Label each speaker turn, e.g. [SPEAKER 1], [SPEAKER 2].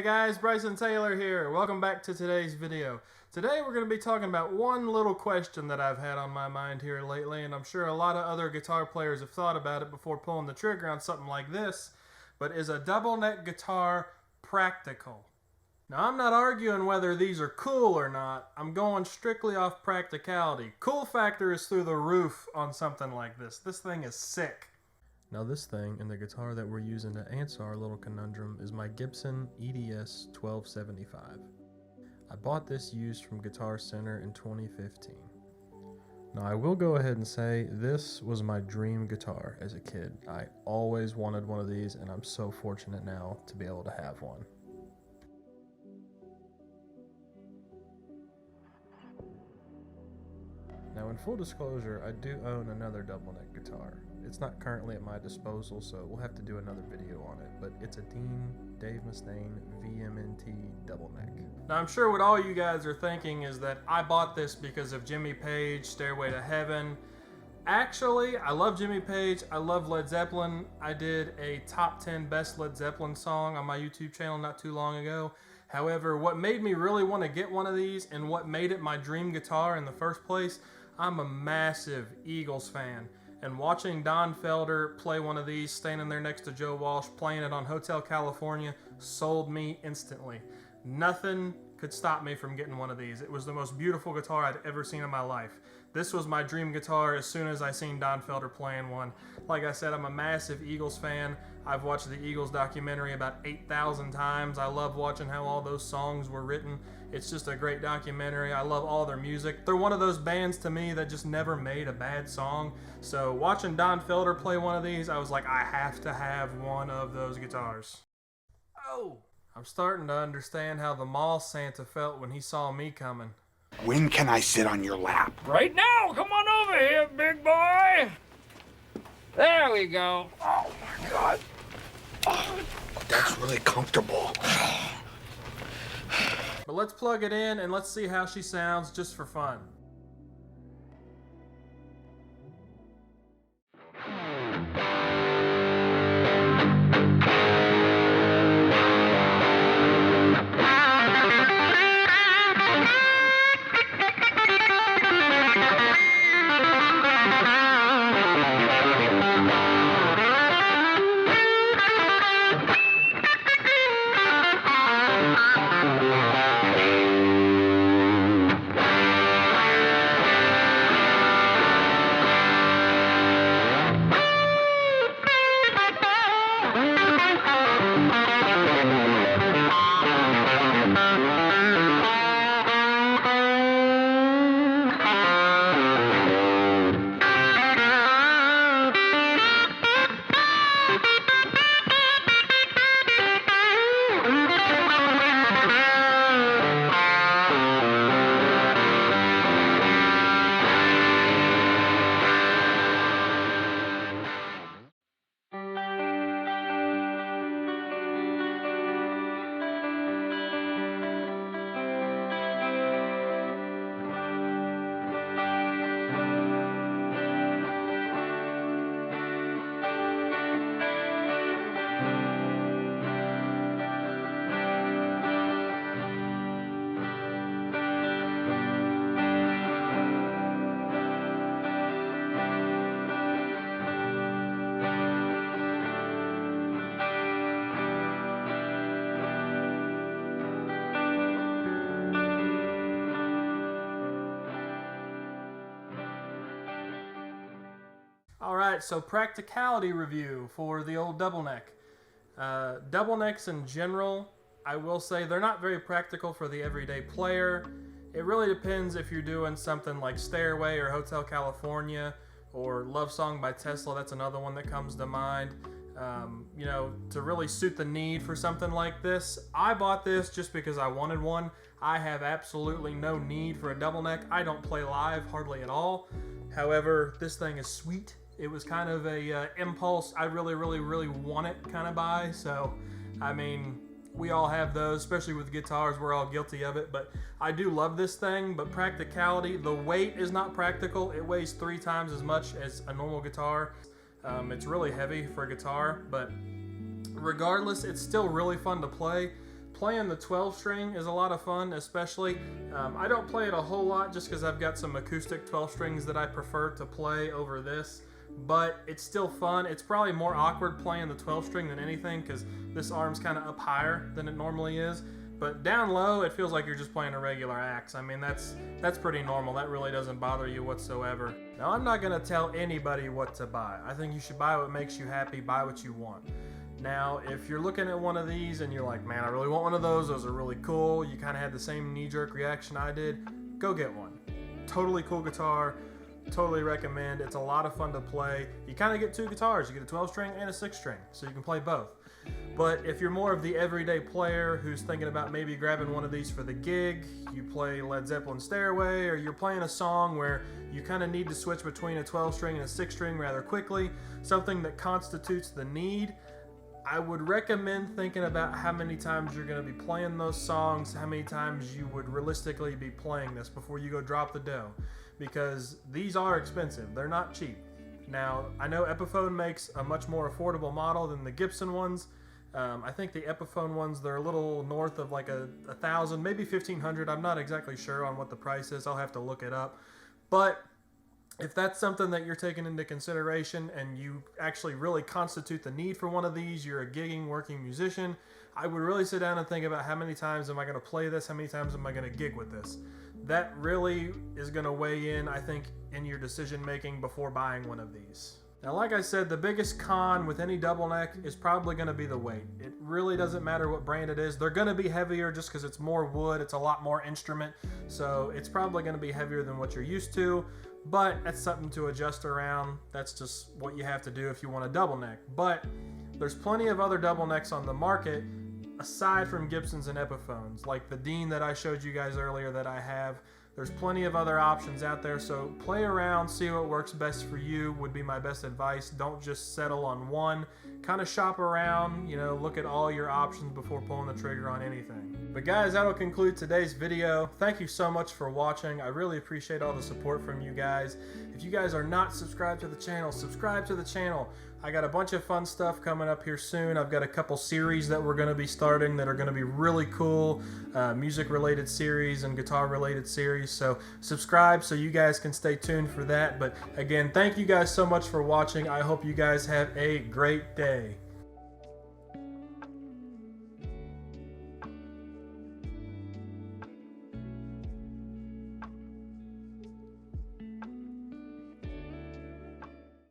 [SPEAKER 1] guys, Bryson Taylor here. Welcome back to today's video. Today we're going to be talking about one little question that I've had on my mind here lately, and I'm sure a lot of other guitar players have thought about it before pulling the trigger on something like this, but is a double neck guitar practical? Now, I'm not arguing whether these are cool or not. I'm going strictly off practicality. Cool factor is through the roof on something like this. This thing is sick. Now this thing and the guitar that we're using to answer our little conundrum is my Gibson EDS 1275. I bought this used from Guitar Center in 2015. Now I will go ahead and say this was my dream guitar as a kid. I always wanted one of these, and I'm so fortunate now to be able to have one. Now, in full disclosure, I do own another double neck guitar. It's not currently at my disposal, so we'll have to do another video on it, but it's a Dean Dave Mustaine VMNT double neck. Now, I'm sure what all you guys are thinking is that I bought this because of Jimmy Page, Stairway to Heaven. Actually, I love Jimmy Page, I love Led Zeppelin. I did a top 10 best Led Zeppelin song on my YouTube channel not too long ago. However, what made me really want to get one of these and what made it my dream guitar in the first place, I'm a massive Eagles fan, and watching Don Felder play one of these, standing there next to Joe Walsh, playing it on Hotel California, sold me instantly. Nothing could stop me from getting one of these. It was the most beautiful guitar I'd ever seen in my life. This was my dream guitar as soon as I seen Don Felder playing one. Like I said, I'm a massive Eagles fan. I've watched the Eagles documentary about 8,000 times. I love watching how all those songs were written. It's just a great documentary. I love all their music. They're one of those bands to me that just never made a bad song. So watching Don Felder play one of these, I was like, I have to have one of those guitars. Oh! I'm starting to understand how the mall Santa felt when he saw me coming.
[SPEAKER 2] When can I sit on your lap?
[SPEAKER 3] Right now! Come on over here, big boy! There we go.
[SPEAKER 2] Oh my God. Oh, that's really comfortable.
[SPEAKER 1] But let's plug it in and let's see how she sounds just for fun. Alright, so practicality review for the old double neck. Double necks in general, I will say they're not very practical for the everyday player. It really depends if you're doing something like Stairway or Hotel California or Love Song by Tesla. That's another one that comes to mind. You know, to really suit the need for something like this. I bought this just because I wanted one. I have absolutely no need for a double neck. I don't play live hardly at all. However, this thing is sweet. It was kind of a impulse. I really want it kind of buy. So, I mean, we all have those, especially with guitars. We're all guilty of it. But I do love this thing. But practicality, the weight is not practical. It weighs 3 times as much as a normal guitar. It's really heavy for a guitar, but regardless, it's still really fun to play. playing the 12 string is a lot of fun, especially. I don't play it a whole lot just because I've got some acoustic 12 strings that I prefer to play over this, but it's still fun. It's probably more awkward playing the 12 string than anything because this arm's kind of up higher than it normally is. But down low, it feels like you're just playing a regular axe. I mean, that's pretty normal. That really doesn't bother you whatsoever. Now, I'm not going to tell anybody what to buy. I think you should buy what makes you happy, buy what you want. Now, if you're looking at one of these and you're like, man, I really want one of those are really cool, you kind of had the same knee-jerk reaction I did, go get one. Totally cool guitar, totally recommend. It's a lot of fun to play. You kind of get two guitars. You get a 12 string and a 6 string, so you can play both. But if you're more of the everyday player who's thinking about maybe grabbing one of these for the gig, you play Led Zeppelin Stairway, or you're playing a song where you kind of need to switch between a 12 string and a 6 string rather quickly, something that constitutes the need, I would recommend thinking about how many times you're going to be playing those songs, how many times you would realistically be playing this before you go drop the dough, because these are expensive. They're not cheap. Now, I know Epiphone makes a much more affordable model than the Gibson ones. I think the Epiphone ones, they're a little north of like $1,000, maybe $1,500. I'm not exactly sure on what the price is. I'll have to look it up. But if that's something that you're taking into consideration and you actually really constitute the need for one of these, you're a gigging, working musician, I would really sit down and think about how many times am I going to play this, how many times am I going to gig with this. That really is going to weigh in, I think, in your decision making before buying one of these. Now, like I said, the biggest con with any double neck is probably going to be the weight. It really doesn't matter what brand it is. They're going to be heavier just because it's more wood. It's a lot more instrument. So it's probably going to be heavier than what you're used to. But that's something to adjust around. That's just what you have to do if you want a double neck. But there's plenty of other double necks on the market aside from Gibsons and Epiphones, like the Dean that I showed you guys earlier that I have. There's plenty of other options out there, so play around, see what works best for you would be my best advice. Don't just settle on one. Kind of shop around, look at all your options before pulling the trigger on anything. But guys, that'll conclude today's video. Thank you so much for watching. I really appreciate all the support from you guys. If you guys are not subscribed to the channel, subscribe to the channel. I got a bunch of fun stuff coming up here soon. I've got a couple series that we're going to be starting that are going to be really cool, music-related series and guitar-related series. So subscribe so you guys can stay tuned for that. But again, thank you guys so much for watching. I hope you guys have a great day.